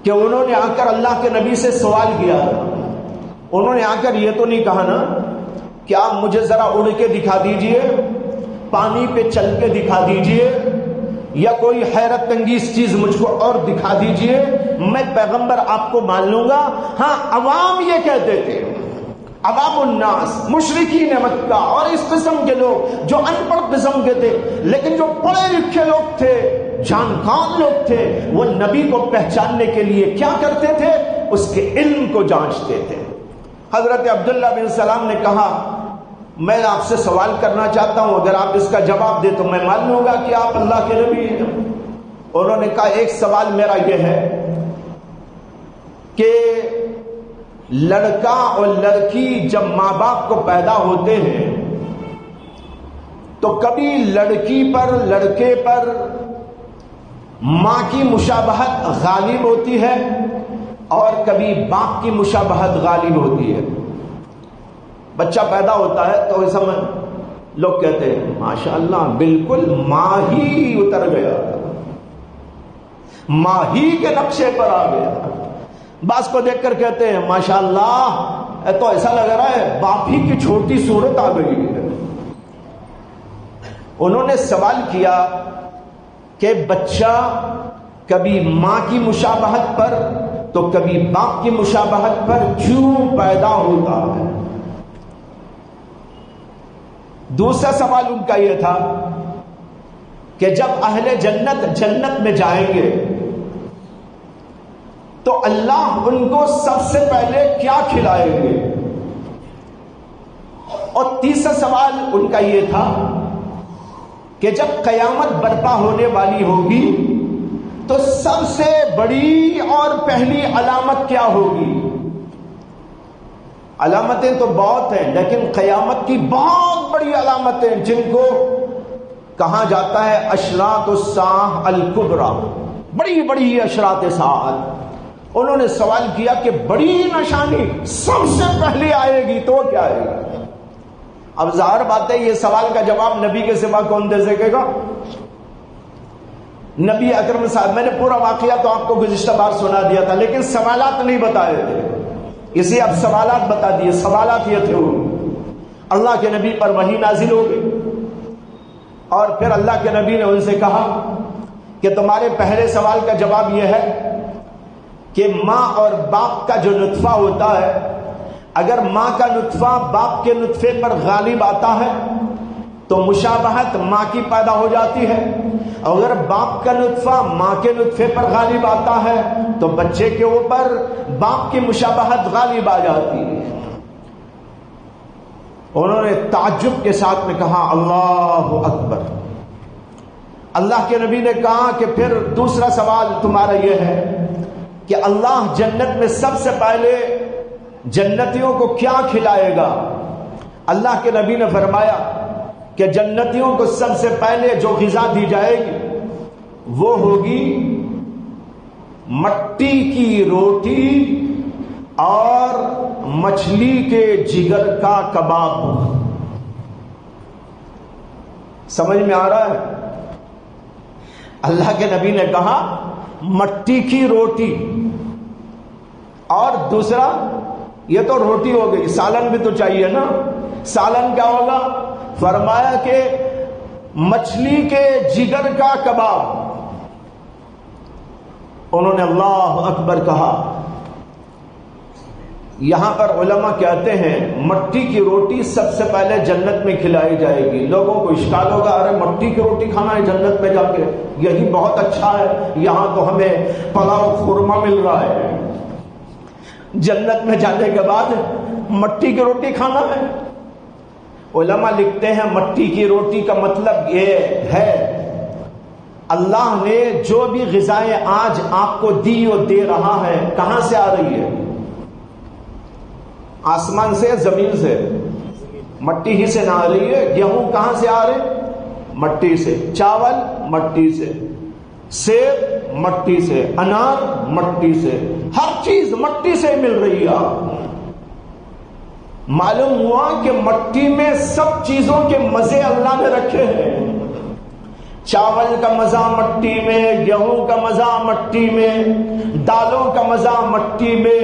کہ انہوں نے آ کر اللہ کے نبی سے سوال کیا۔ انہوں نے آ کر یہ تو نہیں کہا نا کہ آپ مجھے ذرا اڑ کے دکھا دیجئے، پانی پہ چل کے دکھا دیجئے، یا کوئی حیرت انگیز چیز مجھ کو اور دکھا دیجئے، میں پیغمبر آپ کو مان لوں گا۔ ہاں، عوام یہ کہتے تھے، عوام الناس، مشرکین مکہ اور اس قسم کے لوگ جو ان پڑھ قسم کے تھے، لیکن جو پڑھے لکھے لوگ تھے، جانکار لوگ تھے، وہ نبی کو پہچاننے کے لیے کیا کرتے تھے؟ اس کے علم کو جانچتے تھے۔ حضرت عبداللہ بن سلام نے کہا میں آپ سے سوال کرنا چاہتا ہوں، اگر آپ اس کا جواب دیں تو میں مان لوں گا کہ آپ اللہ کے نبی ہیں۔ انہوں نے کہا ایک سوال میرا یہ ہے کہ لڑکا اور لڑکی جب ماں باپ کو پیدا ہوتے ہیں تو کبھی لڑکی پر لڑکے پر ماں کی مشابہت غالب ہوتی ہے اور کبھی باپ کی مشابہت غالب ہوتی ہے۔ بچہ پیدا ہوتا ہے تو اس میں لوگ کہتے ہیں ماشاءاللہ بالکل ماں ہی اتر گیا، ماں ہی کے نقشے پر آ گیا۔ بعض کو دیکھ کر کہتے ہیں ماشاءاللہ تو ایسا لگ رہا ہے باپ ہی کی چھوٹی صورت آ گئی ہے۔ انہوں نے سوال کیا کہ بچہ کبھی ماں کی مشابہت پر تو کبھی باپ کی مشابہت پر کیوں پیدا ہوتا ہے؟ دوسرا سوال ان کا یہ تھا کہ جب اہل جنت میں جائیں گے تو اللہ ان کو سب سے پہلے کیا کھلائیں گے؟ اور تیسرا سوال ان کا یہ تھا کہ جب قیامت برپا ہونے والی ہوگی تو سب سے بڑی اور پہلی علامت کیا ہوگی؟ علامتیں تو بہت ہیں، لیکن قیامت کی بہت بڑی علامتیں جن کو کہا جاتا ہے اشراط الساعہ الکبریٰ، بڑی بڑی اشراط ساعت۔ انہوں نے سوال کیا کہ بڑی نشانی سب سے پہلے آئے گی تو کیا آئے گی؟ اب ظاہر بات ہے یہ سوال کا جواب نبی کے سوا کون دے سکے گا؟ نبی اکرم صاحب، میں نے پورا واقعہ تو آپ کو گزشتہ بار سنا دیا تھا لیکن سوالات نہیں بتائے تھے، اسی اب سوالات بتا دیے۔ سوالات یہ تھے اللہ کے نبی پر وحی نازل ہو گئی اور پھر اللہ کے نبی نے ان سے کہا کہ تمہارے پہلے سوال کا جواب یہ ہے کہ ماں اور باپ کا جو نطفہ ہوتا ہے، اگر ماں کا نطفہ باپ کے نطفے پر غالب آتا ہے تو مشابہت ماں کی پیدا ہو جاتی ہے، اگر باپ کا نطفہ ماں کے نطفے پر غالب آتا ہے تو بچے کے اوپر باپ کی مشابہت غالب آ جاتی ہے۔ انہوں نے تعجب کے ساتھ میں کہا اللہ اکبر۔ اللہ کے نبی نے کہا کہ پھر دوسرا سوال تمہارا یہ ہے کہ اللہ جنت میں سب سے پہلے جنتیوں کو کیا کھلائے گا؟ اللہ کے نبی نے فرمایا کہ جنتیوں کو سب سے پہلے جو غذا دی جائے گی وہ ہوگی مٹی کی روٹی اور مچھلی کے جگر کا کباب۔ سمجھ میں آ رہا ہے؟ اللہ کے نبی نے کہا مٹی کی روٹی اور دوسرا یہ تو روٹی ہو گئی، سالن بھی تو چاہیے نا۔ سالن کیا ہوگا؟ فرمایا کہ مچھلی کے جگر کا کباب۔ انہوں نے اللہ اکبر کہا۔ یہاں پر علماء کہتے ہیں مٹی کی روٹی سب سے پہلے جنت میں کھلائی جائے گی۔ لوگوں کو اشکال ہوگا ارے مٹی کی روٹی کھانا ہے جنت میں جا کے، یہی بہت اچھا ہے، یہاں تو ہمیں پلاؤ خورما مل رہا ہے، جنت میں جانے کے بعد مٹی کی روٹی کھانا ہے؟ علماء لکھتے ہیں مٹی کی روٹی کا مطلب یہ ہے اللہ نے جو بھی غذائیں آج آپ کو دی اور دے رہا ہے کہاں سے آ رہی ہے؟ آسمان سے یا زمین سے؟ مٹی ہی سے نہ آ رہی ہے. گیہوں کہاں سے آ رہے؟ مٹی سے. چاول مٹی سے، سیب مٹی سے، انار مٹی سے، ہر چیز مٹی سے مل رہی ہے. معلوم ہوا کہ مٹی میں سب چیزوں کے مزے اللہ نے رکھے ہیں. چاول کا مزہ مٹی میں، گیہوں کا مزہ مٹی میں، دالوں کا مزہ مٹی میں،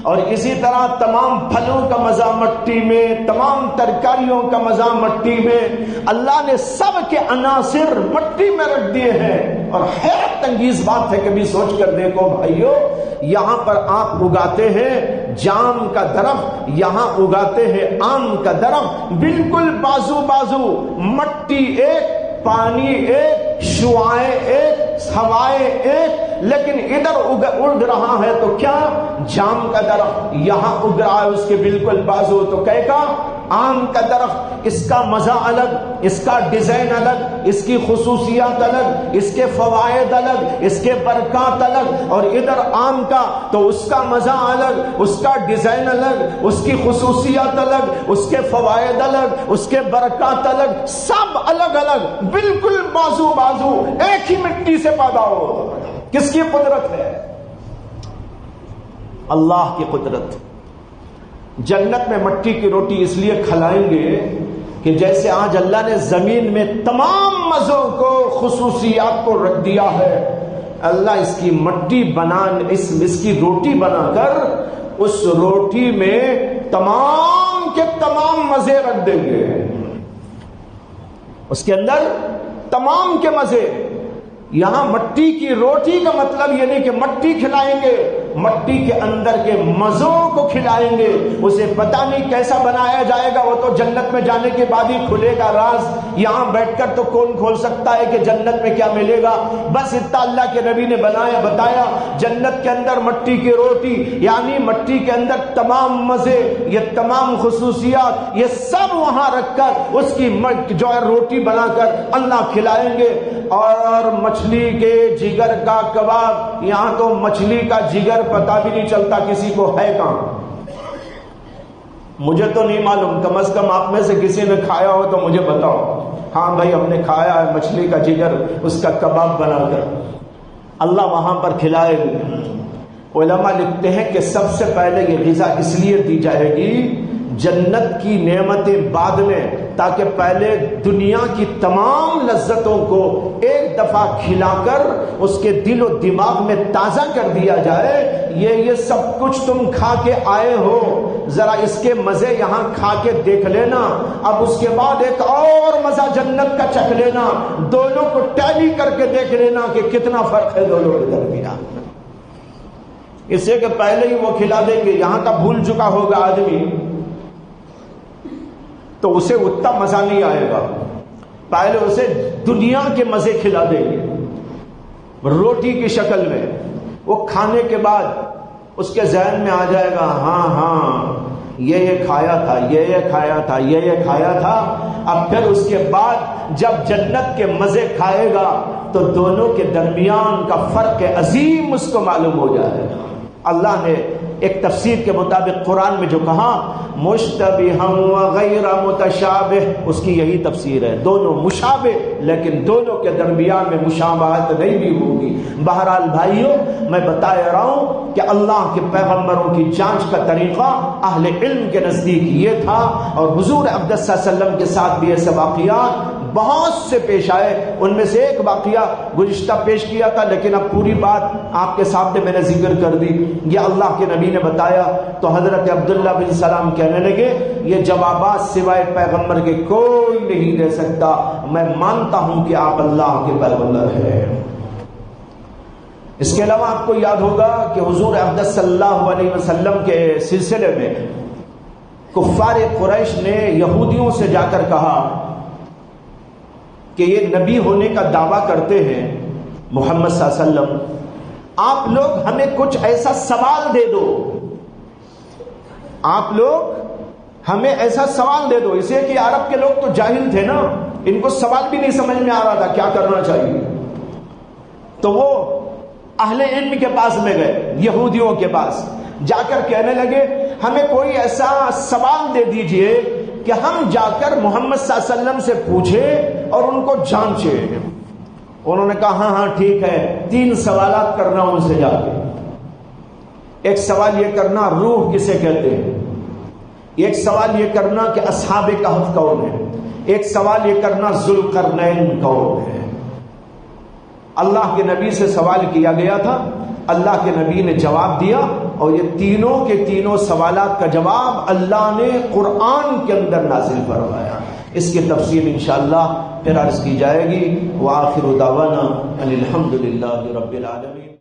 اور اسی طرح تمام پھلوں کا مزہ مٹی میں، تمام ترکاریوں کا مزہ مٹی میں. اللہ نے سب کے عناصر مٹی میں رکھ دیے ہیں. اور حیرت انگیز بات ہے، کبھی سوچ کر دیکھو بھائیو، یہاں پر آپ اگاتے ہیں جام کا درخت، یہاں اگاتے ہیں آم کا درخت، بالکل بازو بازو، مٹی ایک، پانی ایک، شعائیں ایک، ہوائیں ایک، لیکن ادھر اڑ رہا ہے تو کیا؟ جام کا درخت. یہاں اگ رہا ہے اس کے بالکل بازو تو کہے گا آم کا درخت. اس کا مزہ الگ، اس کا ڈیزائن الگ، اس کی خصوصیات الگ، اس کے فوائد الگ، اس کے برکات الگ. اور ادھر آم کا تو اس کا مزہ الگ، اس کا ڈیزائن الگ، اس کی خصوصیات الگ، اس کے فوائد الگ، اس کے برکات الگ، سب الگ الگ، بالکل بازو بازو، ایک ہی مٹی سے پیدا ہو. کس کی قدرت ہے؟ اللہ کی قدرت. جنت میں مٹی کی روٹی اس لیے کھلائیں گے کہ جیسے آج اللہ نے زمین میں تمام مزوں کو، خصوصیات کو رکھ دیا ہے، اللہ اس کی مٹی بنا، اس کی روٹی بنا کر اس روٹی میں تمام کے تمام مزے رکھ دیں گے. اس کے اندر تمام کے مزے. یہاں مٹی کی روٹی کا مطلب یہ نہیں کہ مٹی کھلائیں گے، مٹی کے اندر کے مزوں کو کھلائیں گے. اسے پتہ نہیں کیسا بنایا جائے گا، وہ تو جنت میں جانے کے بعد ہی کھلے گا راز. یہاں بیٹھ کر تو کون کھول سکتا ہے کہ جنت میں کیا ملے گا؟ بس اتنا اللہ کے نبی نے بتایا. جنت کے اندر مٹی کی روٹی، یعنی مٹی کے اندر تمام مزے، یہ تمام خصوصیات، یہ سب وہاں رکھ کر اس کی جو ہے روٹی بنا کر اللہ کھلائیں گے. اور مچھلی کے جگر کا کباب، یہاں تو مچھلی کا جگر پتہ بھی نہیں چلتا کسی کو ہے کہاں. مجھے تو نہیں معلوم، کم از کم آپ میں سے کسی نے کھایا ہو تو مجھے بتاؤ. ہاں بھائی ہم نے کھایا ہے مچھلی کا جگر، اس کا کباب بنا کر اللہ وہاں پر کھلائے. علماء لکھتے ہیں کہ سب سے پہلے یہ غذا اس لیے دی جائے گی، جنت کی نعمتیں بعد میں، تاکہ پہلے دنیا کی تمام لذتوں کو ایک دفعہ کھلا کر اس کے دل و دماغ میں تازہ کر دیا جائے. یہ سب کچھ تم کھا کے آئے ہو، ذرا اس کے مزے یہاں کھا کے دیکھ لینا. اب اس کے بعد ایک اور مزہ جنت کا چکھ لینا، دونوں کو ٹیلی کر کے دیکھ لینا کہ کتنا فرق ہے دونوں کے درمیان. اس سے کہ پہلے ہی وہ کھلا دیں گے، یہاں کا بھول چکا ہوگا آدمی تو اسے اتنا مزہ نہیں آئے گا. پہلے اسے دنیا کے مزے کھلا دیں گے روٹی کی شکل میں. وہ کھانے کے بعد اس کے ذہن میں آ جائے گا ہاں یہ کھایا تھا، یہ کھایا تھا، یہ کھایا تھا. اب پھر اس کے بعد جب جنت کے مزے کھائے گا تو دونوں کے درمیان کا فرق عظیم اس کو معلوم ہو جائے گا. اللہ نے ایک تفسیر کے مطابق قرآن میں جو کہا مشتبہا وغیر متشابہ، اس کی یہی تفسیر ہے. دونوں مشابہ لیکن دونوں کے درمیان میں مشابہت نہیں بھی ہوگی. بہرحال بھائیوں، میں بتا رہا ہوں کہ اللہ کے پیغمبروں کی جانچ کا طریقہ اہل علم کے نزدیک یہ تھا، اور حضور اقدس صلی اللہ علیہ وسلم کے ساتھ بھی ایسے واقعات بہت سے پیش آئے. ان میں سے ایک واقعہ گزشتہ پیش کیا تھا، لیکن اب پوری بات آپ کے سامنے میں نے ذکر کر دی. یہ اللہ کے نبی نے بتایا تو حضرت عبداللہ بن سلام کہنے لگے یہ جوابات سوائے پیغمبر کے کوئی نہیں دے سکتا، میں مانتا ہوں کہ آپ اللہ کے پیغمبر ہیں. اس کے علاوہ آپ کو یاد ہوگا کہ حضور اقدس صلی اللہ علیہ وسلم کے سلسلے میں کفار قریش نے یہودیوں سے جا کر کہا کہ یہ نبی ہونے کا دعویٰ کرتے ہیں محمد صلی اللہ علیہ وسلم، آپ لوگ ہمیں کچھ ایسا سوال دے دو، آپ لوگ ہمیں ایسا سوال دے دو. اسے کہ عرب کے لوگ تو جاہل تھے نا، ان کو سوال بھی نہیں سمجھ میں آ رہا تھا کیا کرنا چاہیے. تو وہ اہل علم کے پاس میں گئے، یہودیوں کے پاس جا کر کہنے لگے ہمیں کوئی ایسا سوال دے دیجئے کہ ہم جا کر محمد صلی اللہ علیہ وسلم سے پوچھیں اور ان کو جانچیں۔ انہوں نے کہا ہاں ٹھیک ہے، 3 سوالات کرنا ان سے جا کے۔ ایک سوال یہ کرنا روح کسے کہتے ہیں، ایک سوال یہ کرنا کہ اصحاب کہف کون ہے، ایک سوال یہ کرنا ذوالقرنین کون ہے۔ اللہ کے نبی سے سوال کیا گیا تھا، اللہ کے نبی نے جواب دیا، اور یہ تینوں کے تینوں سوالات کا جواب اللہ نے قرآن کے اندر نازل فرمایا۔ اس کی تفصیل انشاءاللہ پھر عرض کی جائے گی۔ وآخر دعوانا ان الحمد للہ رب العالمین۔